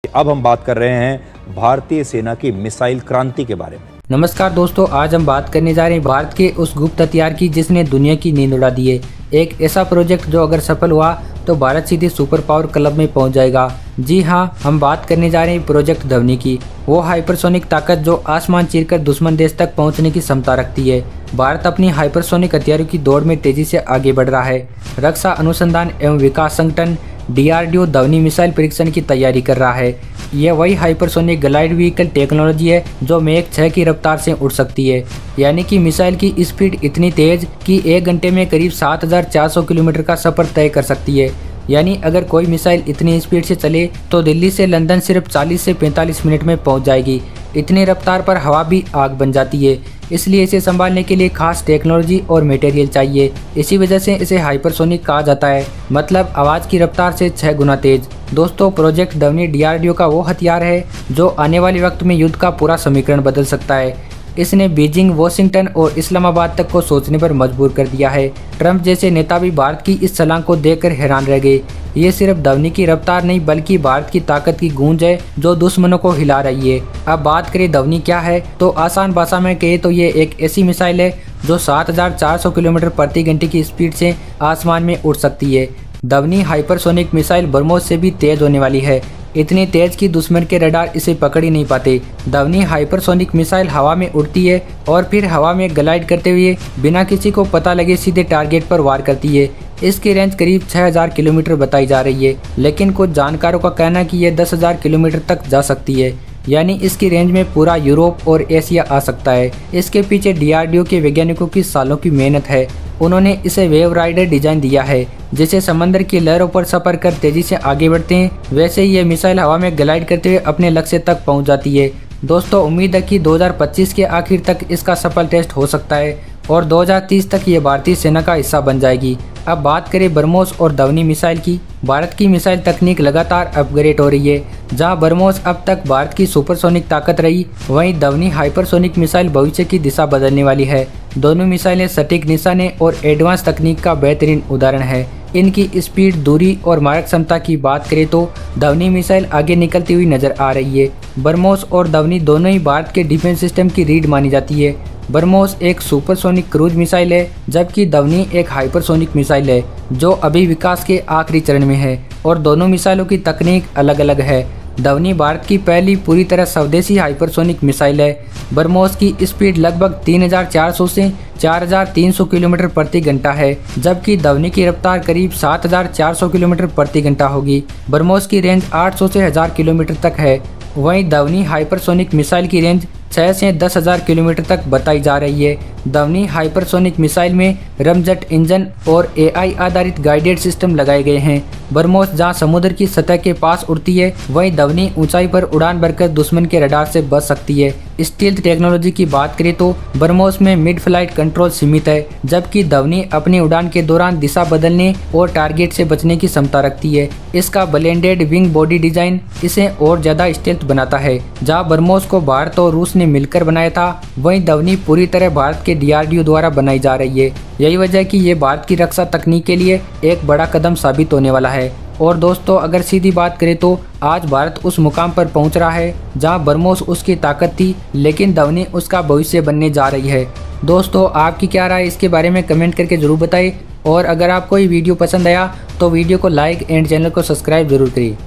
अब हम बात कर रहे हैं भारतीय सेना की मिसाइल क्रांति के बारे में। नमस्कार दोस्तों, आज हम बात करने जा रहे हैं भारत के उस गुप्त हथियार की जिसने दुनिया की नींद उड़ा दी है। एक ऐसा प्रोजेक्ट जो अगर सफल हुआ तो भारत सीधे सुपर पावर क्लब में पहुंच जाएगा। जी हाँ, हम बात करने जा रहे हैं प्रोजेक्ट ध्वनि की, वो हाइपरसोनिक ताकत जो आसमान चीरकर दुश्मन देश तक पहुंचने की क्षमता रखती है। भारत अपनी हाइपरसोनिक हथियारों की दौड़ में तेजी से आगे बढ़ रहा है। रक्षा अनुसंधान एवं विकास संगठन DRDO ध्वनि मिसाइल परीक्षण की तैयारी कर रहा है। यह वही हाइपरसोनिक ग्लाइड व्हीकल टेक्नोलॉजी है जो मैक 6 की रफ्तार से उड़ सकती है, यानी कि मिसाइल की स्पीड इतनी तेज कि 1 घंटे में करीब 7400 किलोमीटर का सफर तय कर सकती है। यानी अगर कोई मिसाइल इतनी स्पीड से चले तो दिल्ली से लंदन सिर्फ 40 से 45 मिनट में पहुंच जाएगी। इतनी रफ्तार पर हवा भी आग बन जाती है, इसलिए इसे संभालने के लिए खास टेक्नोलॉजी और मटेरियल चाहिए। इसी वजह से इसे हाइपरसोनिक कहा जाता है, मतलब आवाज़ की रफ्तार से 6 गुना तेज। दोस्तों, प्रोजेक्ट ध्वनि DRDO का वो हथियार है जो आने वाले वक्त में युद्ध का पूरा समीकरण बदल सकता है। इसने बीजिंग, वॉशिंगटन और इस्लामाबाद तक को सोचने पर मजबूर कर दिया है। ट्रंप जैसे नेता भी भारत की इस छलांग को देखकर हैरान रह गए। ये सिर्फ ध्वनि की रफ्तार नहीं बल्कि भारत की ताकत की गूंज है जो दुश्मनों को हिला रही है। अब बात करें ध्वनि क्या है, तो आसान भाषा में कहे तो ये एक ऐसी मिसाइल है जो 7400 किलोमीटर प्रति घंटे की स्पीड से आसमान में उड़ सकती है। ध्वनि हाइपरसोनिक मिसाइल ब्रह्मोस से भी तेज होने वाली है, इतनी तेज कि दुश्मन के रडार इसे पकड़ ही नहीं पाते। ध्वनि हाइपरसोनिक मिसाइल हवा में उड़ती है और फिर हवा में ग्लाइड करते हुए बिना किसी को पता लगे सीधे टारगेट पर वार करती है। इसकी रेंज करीब 6000 किलोमीटर बताई जा रही है, लेकिन कुछ जानकारों का कहना है कि यह 10,000 किलोमीटर तक जा सकती है, यानी इसकी रेंज में पूरा यूरोप और एशिया आ सकता है। इसके पीछे DRDO के वैज्ञानिकों की सालों की मेहनत है। उन्होंने इसे वेव राइडर डिजाइन दिया है, जिसे समंदर की लहरों पर सफर कर तेजी से आगे बढ़ते हैं। वैसे ही ये मिसाइल हवा में ग्लाइड करते हुए अपने लक्ष्य तक पहुंच जाती है। दोस्तों, उम्मीद है कि 2025 के आखिर तक इसका सफल टेस्ट हो सकता है और 2030 तक ये भारतीय सेना का हिस्सा बन जाएगी। अब बात करें ब्रह्मोस और ध्वनि मिसाइल की। भारत की मिसाइल तकनीक लगातार अपग्रेड हो रही है। जहां ब्रह्मोस अब तक भारत की सुपरसोनिक ताकत रही, वहीं ध्वनि हाइपरसोनिक मिसाइल भविष्य की दिशा बदलने वाली है। दोनों मिसाइलें सटीक निशाने और एडवांस तकनीक का बेहतरीन उदाहरण है। इनकी स्पीड, दूरी और मारक क्षमता की बात करें तो ध्वनि मिसाइल आगे निकलती हुई नजर आ रही है। ब्रह्मोस और ध्वनि दोनों ही भारत के डिफेंस सिस्टम की रीढ़ मानी जाती है। ब्रह्मोस एक सुपरसोनिक क्रूज मिसाइल है, जबकि ध्वनि एक हाइपरसोनिक मिसाइल है जो अभी विकास के आखिरी चरण में है, और दोनों मिसाइलों की तकनीक अलग अलग है। ध्वनि भारत की पहली पूरी तरह स्वदेशी हाइपरसोनिक मिसाइल है। ब्रह्मोस की स्पीड लगभग 3400 से 4300 किलोमीटर प्रति घंटा है, जबकि ध्वनि की रफ्तार करीब 7400 किलोमीटर प्रति घंटा होगी। ब्रह्मोस की रेंज 800 से 1000 किलोमीटर तक है। वहीं ध्वनि हाइपरसोनिक मिसाइल की रेंज 6 से 10,000 किलोमीटर तक बताई जा रही है। ध्वनि हाइपरसोनिक मिसाइल में रमजेट इंजन और AI आधारित गाइडेड सिस्टम लगाए गए हैं। ब्रह्मोस जहां समुद्र की सतह के पास उड़ती है, वहीं ध्वनि ऊंचाई पर उड़ान भरकर दुश्मन के रडार से बच सकती है। स्टील्थ टेक्नोलॉजी की बात करें तो ब्रह्मोस में मिड फ्लाइट कंट्रोल सीमित है, जबकि ध्वनि अपनी उड़ान के दौरान दिशा बदलने और टारगेट से बचने की क्षमता रखती है। इसका ब्लेंडेड विंग बॉडी डिजाइन इसे और ज्यादा स्टील्थ बनाता है। जहाँ ब्रह्मोस को भारत और रूस ने मिलकर बनाया था, वहीं ध्वनि पूरी तरह भारत के DRDO द्वारा बनाई जा रही है। यही वजह है कि ये भारत की रक्षा तकनीक के लिए एक बड़ा कदम साबित होने वाला है। और दोस्तों, अगर सीधी बात करें तो आज भारत उस मुकाम पर पहुंच रहा है जहां ब्रह्मोस उसकी ताकत थी, लेकिन ध्वनि उसका भविष्य बनने जा रही है। दोस्तों, आपकी क्या राय इसके बारे में कमेंट करके जरूर बताइए, और अगर आपको ये वीडियो पसंद आया तो वीडियो को लाइक एंड चैनल को सब्सक्राइब जरूर करिए।